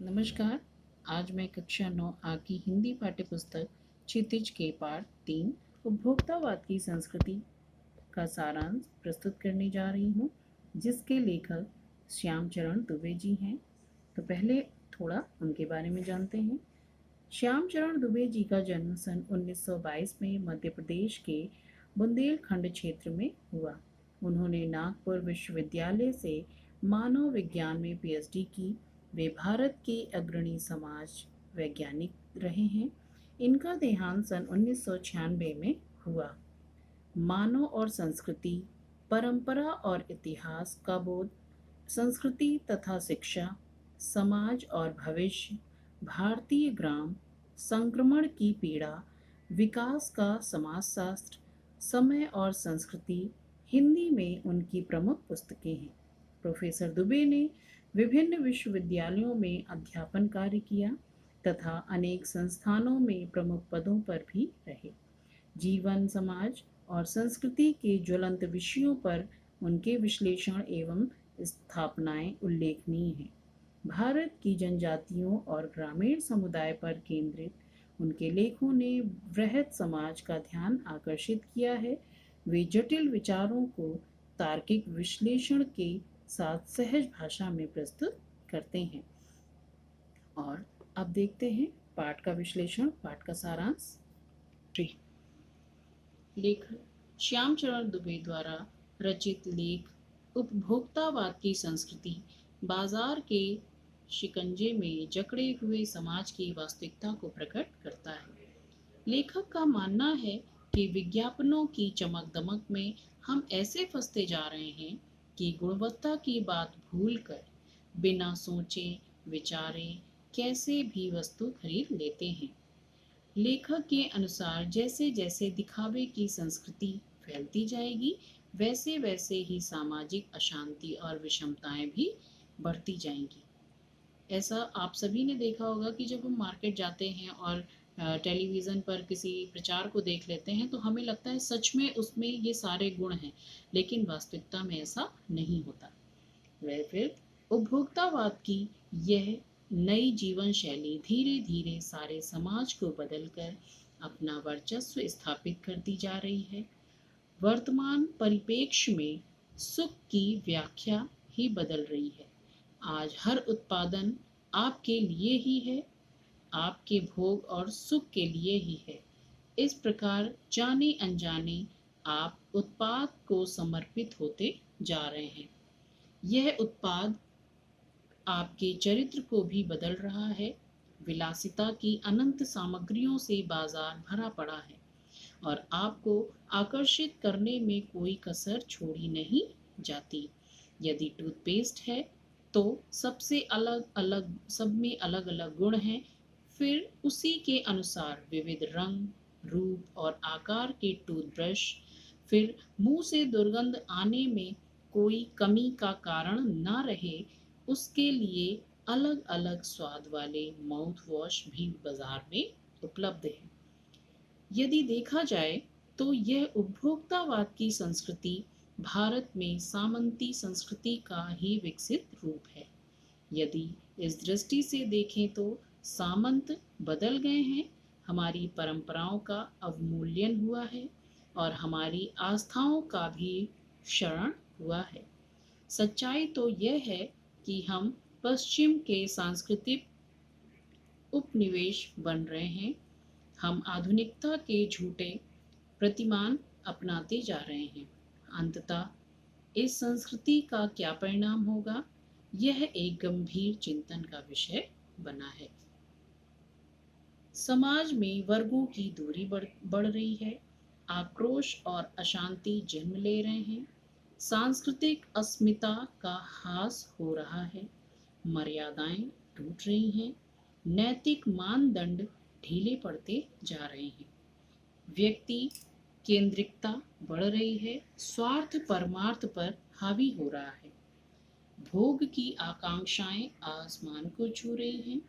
नमस्कार। आज मैं कक्षा 9 आ की हिंदी पाठ्यपुस्तक क्षितिज के पाठ 3 उपभोक्तावाद की संस्कृति का सारांश प्रस्तुत करने जा रही हूँ, जिसके लेखक श्यामचरण दुबे जी हैं। तो पहले थोड़ा उनके बारे में जानते हैं। श्यामचरण दुबे जी का जन्म सन 1922 में मध्य प्रदेश के बुंदेलखंड क्षेत्र में हुआ। उन्होंने नागपुर विश्वविद्यालय से मानव विज्ञान में पीएचडी की। वे भारत के अग्रणी समाज वैज्ञानिक रहे हैं। इनका देहांत सन 1996 में हुआ। मानव और संस्कृति, परंपरा और इतिहास का बोध, संस्कृति तथा शिक्षा, समाज और भविष्य, भारतीय ग्राम, संक्रमण की पीड़ा, विकास का समाजशास्त्र, समय और संस्कृति हिंदी में उनकी प्रमुख पुस्तकें हैं। प्रोफेसर दुबे ने विभिन्न विश्वविद्यालयों में अध्यापन कार्य किया तथा अनेक संस्थानों में प्रमुख पदों पर भी रहे। जीवन, समाज और संस्कृति के ज्वलंत विषयों पर उनके विश्लेषण एवं स्थापनाएं उल्लेखनीय हैं। भारत की जनजातियों और ग्रामीण समुदाय पर केंद्रित उनके लेखों ने वृहद समाज का ध्यान आकर्षित किया है। वे जटिल विचारों को तार्किक विश्लेषण के साथ सहज भाषा में प्रस्तुत करते हैं। और अब देखते हैं पाठ का विश्लेषण, पाठ का सारांश। लेखक श्यामचरण दुबे द्वारा रचित लेख उपभोक्तावाद की संस्कृति बाजार के शिकंजे में जकड़े हुए समाज की वास्तविकता को प्रकट करता है। लेखक का मानना है कि विज्ञापनों की चमक दमक में हम ऐसे फंसते जा रहे हैं कि गुणवत्ता की बात भूलकर बिना सोचे विचारे कैसे भी वस्तु खरीद लेते हैं। लेखक के अनुसार जैसे जैसे दिखावे की संस्कृति फैलती जाएगी, वैसे वैसे ही सामाजिक अशांति और विषमताएं भी बढ़ती जाएंगी। ऐसा आप सभी ने देखा होगा कि जब हम मार्केट जाते हैं और टेलीविज़न पर किसी प्रचार को देख लेते हैं तो हमें लगता है सच में उसमें ये सारे गुण हैं, लेकिन वास्तविकता में ऐसा नहीं होता। वह फिर उपभोक्तावाद की यह नई जीवन शैली धीरे धीरे सारे समाज को बदलकर अपना वर्चस्व स्थापित करती जा रही है। वर्तमान परिप्रेक्ष्य में सुख की व्याख्या ही बदल रही है। आज हर उत्पादन आपके लिए ही है, आपके भोग और सुख के लिए ही है। इस प्रकार जाने अनजाने आप उत्पाद को समर्पित होते जा रहे हैं। यह उत्पाद आपके चरित्र को भी बदल रहा है। विलासिता की अनंत सामग्रियों से बाजार भरा पड़ा है और आपको आकर्षित करने में कोई कसर छोड़ी नहीं जाती। यदि टूथपेस्ट है तो सबसे अलग अलग सब में अलग अलग गुण हैं। फिर उसी के अनुसार विविध रंग, रूप और आकार के टूथब्रश। फिर मुंह से दुर्गंध आने में कोई कमी का कारण ना रहे, उसके लिए अलग अलग स्वाद वाले माउथ वॉश भी बाजार में उपलब्ध है। यदि देखा जाए तो यह उपभोक्तावाद की संस्कृति भारत में सामंती संस्कृति का ही विकसित रूप है। यदि इस दृष्टि से देखें तो सामंत बदल गए हैं, हमारी परंपराओं का अवमूल्यन हुआ है और हमारी आस्थाओं का भी क्षरण हुआ है। सच्चाई तो यह है कि हम पश्चिम के सांस्कृतिक उपनिवेश बन रहे हैं। हम आधुनिकता के झूठे प्रतिमान अपनाते जा रहे हैं। अंततः इस संस्कृति का क्या परिणाम होगा, यह एक गंभीर चिंतन का विषय बना है। समाज में वर्गों की दूरी बढ़ रही है, आक्रोश और अशांति जन्म ले रहे हैं, सांस्कृतिक अस्मिता का ह्रास हो रहा है, मर्यादाएं टूट रही हैं, नैतिक मानदंड ढीले पड़ते जा रहे हैं, व्यक्ति केंद्रिकता बढ़ रही है, स्वार्थ परमार्थ पर हावी हो रहा है, भोग की आकांक्षाएं आसमान को छू रही हैं।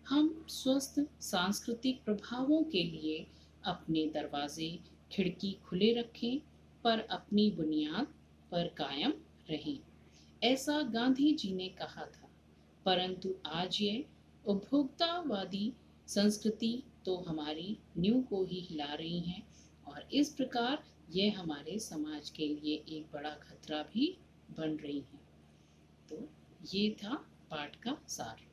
हम स्वस्थ सांस्कृतिक प्रभावों के लिए अपने दरवाजे खिड़की खुले रखें, पर अपनी बुनियाद पर कायम रहें। ऐसा गांधी जी ने कहा था, परंतु आज ये उपभोक्तावादी संस्कृति तो हमारी नींव को ही हिला रही है और इस प्रकार यह हमारे समाज के लिए एक बड़ा खतरा भी बन रही है। तो ये था पाठ का सार।